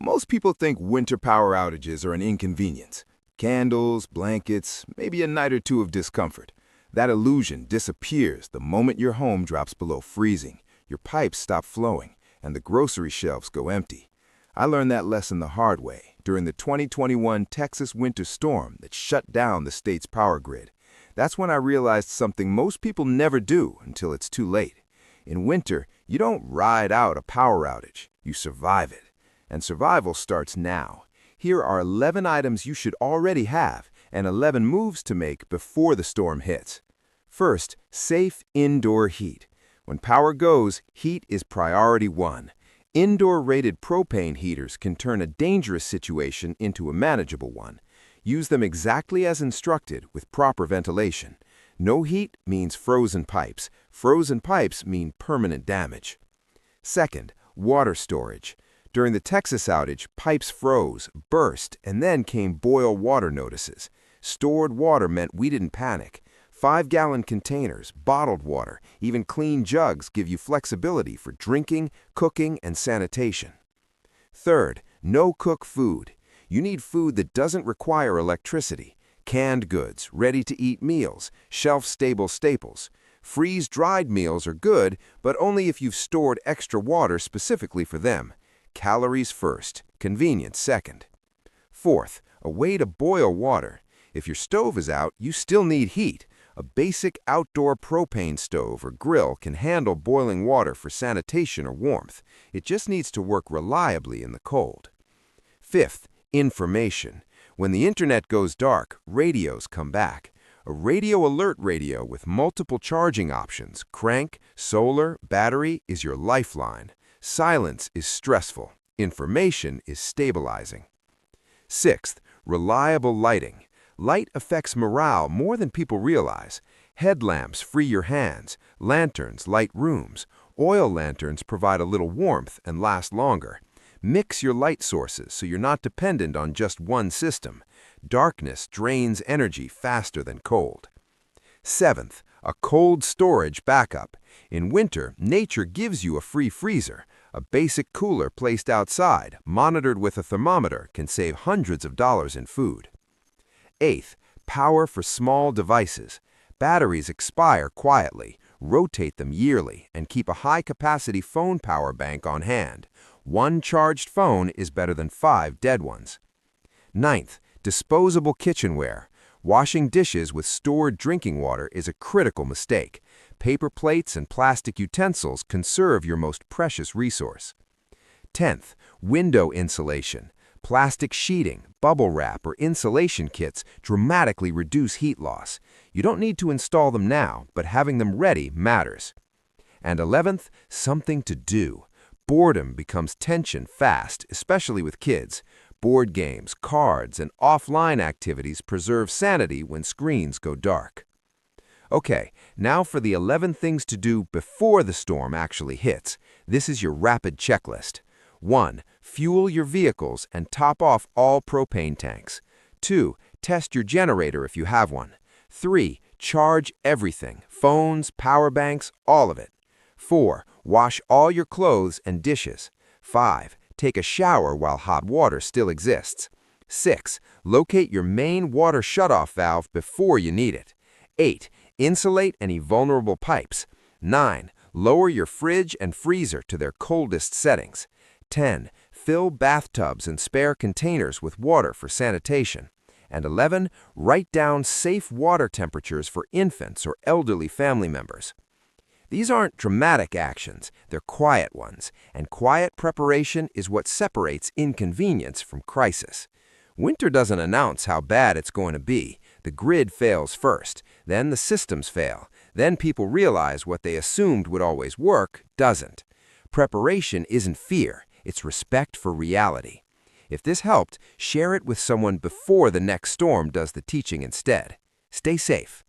Most people think winter power outages are an inconvenience. Candles, blankets, maybe a night or two of discomfort. That illusion disappears the moment your home drops below freezing, your pipes stop flowing, and the grocery shelves go empty. I learned that lesson the hard way during the 2021 Texas winter storm that shut down the state's power grid. That's when I realized something most people never do until it's too late. In winter, you don't ride out a power outage, you survive it. And survival starts now. Here are 11 items you should already have and 11 moves to make before the storm hits. First, safe indoor heat. When power goes, heat is priority one. Indoor-rated propane heaters can turn a dangerous situation into a manageable one. Use them exactly as instructed with proper ventilation. No heat means frozen pipes. Frozen pipes mean permanent damage. Second, water storage. During the Texas outage, pipes froze, burst, and then came boil water notices. Stored water meant we didn't panic. 5-gallon containers, bottled water, even clean jugs give you flexibility for drinking, cooking, and sanitation. Third, no-cook food. You need food that doesn't require electricity. Canned goods, ready-to-eat meals, shelf-stable staples. Freeze-dried meals are good, but only if you've stored extra water specifically for them. Calories first, convenience second. Fourth, a way to boil water. If your stove is out, you still need heat. A basic outdoor propane stove or grill can handle boiling water for sanitation or warmth. It just needs to work reliably in the cold. Fifth, information. When the internet goes dark, radios come back. A radio alert radio with multiple charging options, crank, solar, battery, is your lifeline. Silence is stressful. Information is stabilizing. Sixth, reliable lighting. Light affects morale more than people realize. Headlamps free your hands. Lanterns light rooms. Oil lanterns provide a little warmth and last longer. Mix your light sources so you're not dependent on just one system. Darkness drains energy faster than cold. Seventh, a cold storage backup. In winter, nature gives you a free freezer. A basic cooler placed outside, monitored with a thermometer, can save hundreds of dollars in food. Eighth, power for small devices. Batteries expire quietly. Rotate them yearly and keep a high-capacity phone power bank on hand. One charged phone is better than 5 dead ones. Ninth, disposable kitchenware. Washing dishes with stored drinking water is a critical mistake. Paper plates and plastic utensils conserve your most precious resource. 10th, window insulation. Plastic sheeting, bubble wrap, or insulation kits dramatically reduce heat loss. You don't need to install them now, but having them ready matters. And 11th, something to do. Boredom becomes tension fast, especially with kids. Board games, cards, and offline activities preserve sanity when screens go dark. Okay, now for the 11 things to do before the storm actually hits. This is your rapid checklist. 1. Fuel your vehicles and top off all propane tanks. 2. Test your generator if you have one. 3. Charge everything, phones, power banks, all of it. 4. Wash all your clothes and dishes. 5. Take a shower while hot water still exists. 6. Locate your main water shutoff valve before you need it. 8. Insulate any vulnerable pipes. 9. Lower your fridge and freezer to their coldest settings. 10. Fill bathtubs and spare containers with water for sanitation. And 11. Write down safe water temperatures for infants or elderly family members. These aren't dramatic actions, they're quiet ones, and quiet preparation is what separates inconvenience from crisis. Winter doesn't announce how bad it's going to be. The grid fails first, then the systems fail, then people realize what they assumed would always work doesn't. Preparation isn't fear, it's respect for reality. If this helped, share it with someone before the next storm does the teaching instead. Stay safe.